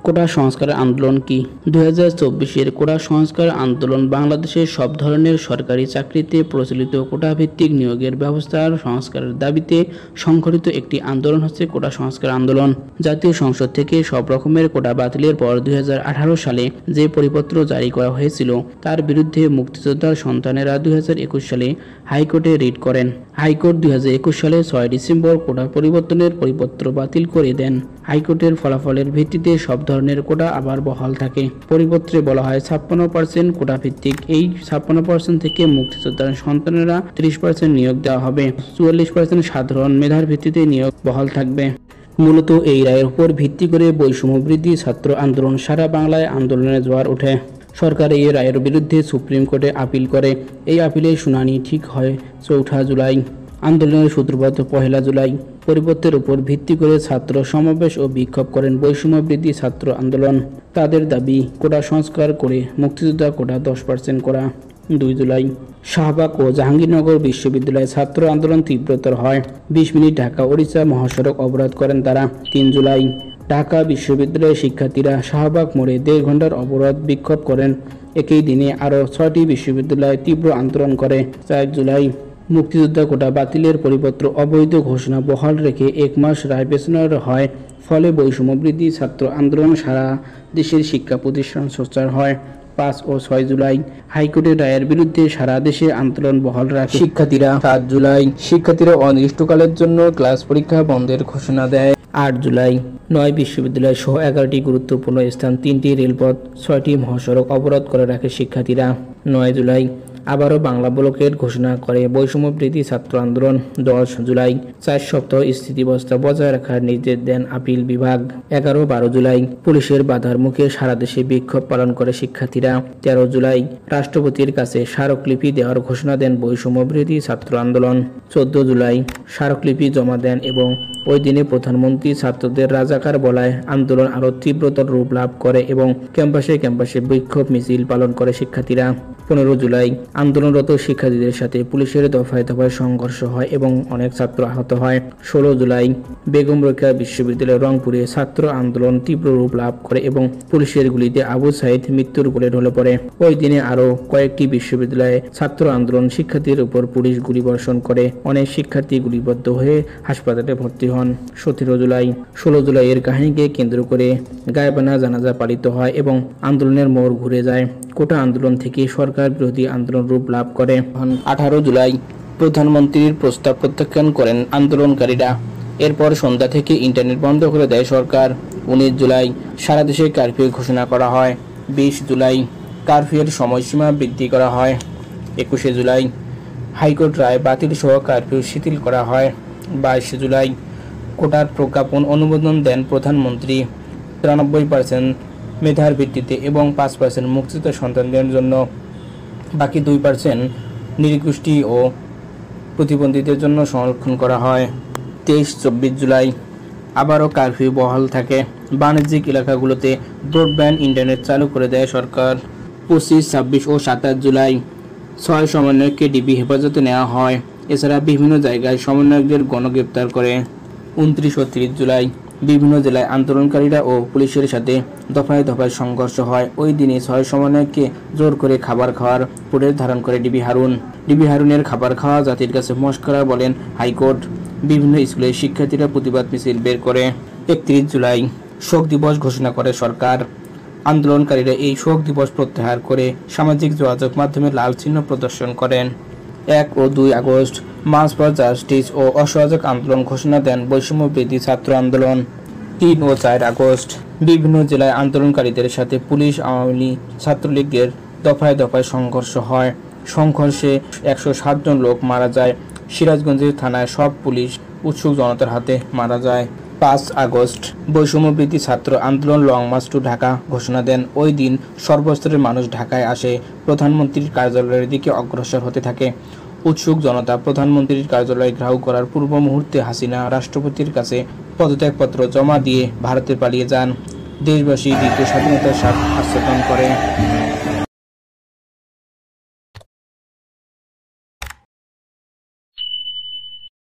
কোটা সংস্কার আন্দোলন কি? 2024-এর কোটা সংস্কার আন্দোলন বাংলাদেশের সব ধরনের সরকারি চাকরিতে প্রচলিত কোটাভিত্তিক নিয়োগের ব্যবস্থার সংস্কারের দাবিতে সংগঠিত একটি আন্দোলন হচ্ছে কোটা সংস্কার আন্দোলন। জাতীয় সংসদ থেকে সব রকমের কোটা বাতিলের পর 2018 সালে যে পরিপত্র জারি করা হয়েছিল তার বিরুদ্ধে মুক্তিযোদ্ধার সন্তানেরা 2021 সালে হাইকোর্টে রিট করেন। হাইকোর্ট 2021 সালে 6 ডিসেম্বর কোটা পরিবর্তনের পরিপত্র বাতিল করে দেন। হাইকোর্টের ফলাফলের ভিত্তিতে সব ধরনের কোটা আবার বহাল থাকে। পরিপত্রে বলা হয় 56% কোটা ভিত্তিক। এই 56% থেকে মুক্তিযোদ্ধার সন্তানেরা 30% নিয়োগ দেওয়া হবে। 44% সাধারণ মেধার ভিত্তিতে নিয়োগ বহাল থাকবে। মূলত এই রায়ের উপর ভিত্তি করে বৈষম্য বৃদ্ধি ছাত্র আন্দোলন সারা বাংলায় আন্দোলনের জোয়ার ওঠে। সরকার এই রায়ের বিরুদ্ধে সুপ্রিম কোর্টে আপিল করে। এই আপিলের শুনানি ঠিক হয় 4 জুলাই। আন্দোলনের সূত্রপাত 1 জুলাই। পরিপত্রের উপর ভিত্তি করে ছাত্র সমাবেশ ও বিক্ষোভ করেন বৈষম্য বৃদ্ধি ছাত্র আন্দোলন। তাদের দাবি কোটা সংস্কার করে মুক্তিযোদ্ধা কোটা 10% করা। 2 জুলাই শাহবাগ ও জাহাঙ্গীরনগর বিশ্ববিদ্যালয়ে ছাত্র আন্দোলন তীব্রতর হয়। 20 মিনিট ঢাকা ওড়িশা মহাসড়ক অবরোধ করেন তারা। 3 জুলাই ঢাকা বিশ্ববিদ্যালয়ের শিক্ষার্থীরা শাহবাগ মোড়ে 1.5 ঘন্টার অবরোধ বিক্ষোভ করেন। একই দিনে আরও 6টি বিশ্ববিদ্যালয় তীব্র আন্দোলন করে। 4 জুলাই মুক্তিযোদ্ধা কোটা বাতিলের পরিপত্র অবৈধ ঘোষণা বহাল রেখে 1 মাস রায় পেছানোর হয়। ফলে বৈষম্য বৃদ্ধি ছাত্র আন্দোলন সারা দেশের শিক্ষা প্রতিষ্ঠান সোচ্চার হয়। 5 ও 6 জুলাই হাইকোর্টের রায়ের বিরুদ্ধে সারা দেশে আন্দোলন বহাল রাখে শিক্ষার্থীরা। 7 জুলাই শিক্ষার্থীরা অনির্দিষ্টকালের জন্য ক্লাস পরীক্ষা বন্ধের ঘোষণা দেয়। 8 জুলাই 9 বিশ্ববিদ্যালয় সহ 11টি গুরুত্বপূর্ণ স্থান, 3টি রেলপথ, 6টি মহাসড়ক অবরোধ করে রাখে শিক্ষার্থীরা। 9 জুলাই আবারও বাংলা ব্লকের ঘোষণা করে বৈষম্য বৃদ্ধি ছাত্র আন্দোলন। 10 জুলাই 4 সপ্তাহ স্থিতিবস্থা বজায় রাখার নির্দেশ দেন আপিল বিভাগ। 11-12 জুলাই পুলিশের বাধার মুখে সারা দেশে বিক্ষোভ পালন করে শিক্ষার্থীরা। 13 জুলাই রাষ্ট্রপতির কাছে স্মারকলিপি দেওয়ার ঘোষণা দেন বৈষম্য বৃদ্ধি ছাত্র আন্দোলন। 14 জুলাই স্মারকলিপি জমা দেন এবং ওই দিনে প্রধানমন্ত্রী ছাত্রদের রাজাকার বলায় আন্দোলন আরও তীব্রতর রূপ লাভ করে এবং ক্যাম্পাসে ক্যাম্পাসে বিক্ষোভ মিছিল পালন করে শিক্ষার্থীরা। 15 জুলাই আন্দোলনরত শিক্ষার্থীদের সাথে পুলিশের দফায় দফায় সংঘর্ষ হয় এবং অনেক ছাত্র আহত হয়। 16 জুলাই বেগম রোকেয়া বিশ্ববিদ্যালয় রংপুরে ছাত্র আন্দোলন তীব্র রূপ লাভ করে এবং পুলিশের গুলিতে আবু সাইদ মৃত্যুর কোলে ঢলে পড়ে। ওই দিনে আরও কয়েকটি বিশ্ববিদ্যালয়ে ছাত্র আন্দোলন শিক্ষার্থীদের উপর পুলিশ গুলিবর্ষণ করে। অনেক শিক্ষার্থী গুলিবদ্ধ হয়ে হাসপাতালে ভর্তি হন। 17 জুলাই 16 জুলাইয়ের কাহিনীকে কেন্দ্র করে গায়েবানা জানাজা পালিত হয় এবং আন্দোলনের মোড় ঘুরে যায়। কোটা আন্দোলন থেকে সরকার বিরোধী আন্দোলন রূপ লাভ করে। 18 জুলাই প্রধানমন্ত্রীর প্রস্তাব প্রত্যাখ্যান করেন আন্দোলনকারীরা। এরপর সন্ধ্যা থেকে ইন্টারনেট বন্ধ করে দেয় সরকার। 19 জুলাই সারা দেশে কারফিউ ঘোষণা করা হয়। 20 জুলাই কারফিউয়ের সময়সীমা বৃদ্ধি করা হয়। 21 জুলাই হাইকোর্ট রায় বাতিল সহ কারফিউ শিথিল করা হয়। 22 জুলাই কোটার প্রজ্ঞাপন অনুমোদন দেন প্রধানমন্ত্রী। 93% মেধার ভিত্তিতে এবং 5% মুক্তিযোদ্ধা সন্তানদের জন্য, বাকি 2% নৃগোষ্ঠী ও প্রতিবন্ধীদের জন্য সংরক্ষণ করা হয়। 23-24 জুলাই আবারও কারফিউ বহাল থাকে। বাণিজ্যিক এলাকাগুলোতে ব্রডব্যান্ড ইন্টারনেট চালু করে দেয় সরকার। 25, 26 ও 27 জুলাই 6 সমন্বয়ককে ডিবি হেফাজতে নেওয়া হয়। এছাড়া বিভিন্ন জায়গায় সমন্বয়কদের গণগ্রেপ্তার করে। 29 ও 30 জুলাই বিভিন্ন জেলায় আন্দোলনকারীরা ও পুলিশের সাথে দফায় দফায় সংঘর্ষ হয়। ওই দিনে 6 সমন্বয়ককে জোর করে খাবার খাওয়ার ফুটেজ ধারণ করে ডিবি হারুনের খাবার খাওয়া জাতির কাছে মস্করা বলেন হাইকোর্ট। বিভিন্ন স্কুলের শিক্ষার্থীরা প্রতিবাদ মিছিল বের করে। 31 জুলাই শোক দিবস ঘোষণা করে সরকার। আন্দোলনকারীরা এই শোক দিবস প্রত্যাহার করে সামাজিক যোগাযোগ মাধ্যমে লাল চিহ্ন প্রদর্শন করেন। 1 ও 2 আগস্ট মার্চ ফর জাস্টিস ও অসহযোগ আন্দোলন ঘোষণা দেন বৈষম্য বৃদ্ধি ছাত্র আন্দোলন। 3 ও 4 আগস্ট বিভিন্ন জেলায় আন্দোলনকারীদের সাথে পুলিশ, আওয়ামী লীগ, ছাত্রলীগের দফায় দফায় সংঘর্ষ হয়। সংঘর্ষে 107 জন লোক মারা যায়। সিরাজগঞ্জের থানায় সব পুলিশ উৎসুক জনতার হাতে মারা যায়। 5 আগস্ট বৈষম্য বৃদ্ধি ছাত্র আন্দোলন লং মার্চ টু ঢাকা ঘোষণা দেন। ওই দিন সর্বস্তরের মানুষ ঢাকায় আসে। প্রধানমন্ত্রীর কার্যালয়ের দিকে অগ্রসর হতে থাকে। উৎসুক জনতা প্রধানমন্ত্রীর কার্যালয় ঘেরাও করার পূর্ব মুহূর্তে হাসিনা রাষ্ট্রপতির কাছে পদত্যাগপত্র জমা দিয়ে ভারতে পালিয়ে যান। দেশবাসী দ্বিতীয় স্বাধীনতার স্বাদ আস্বাদন করে।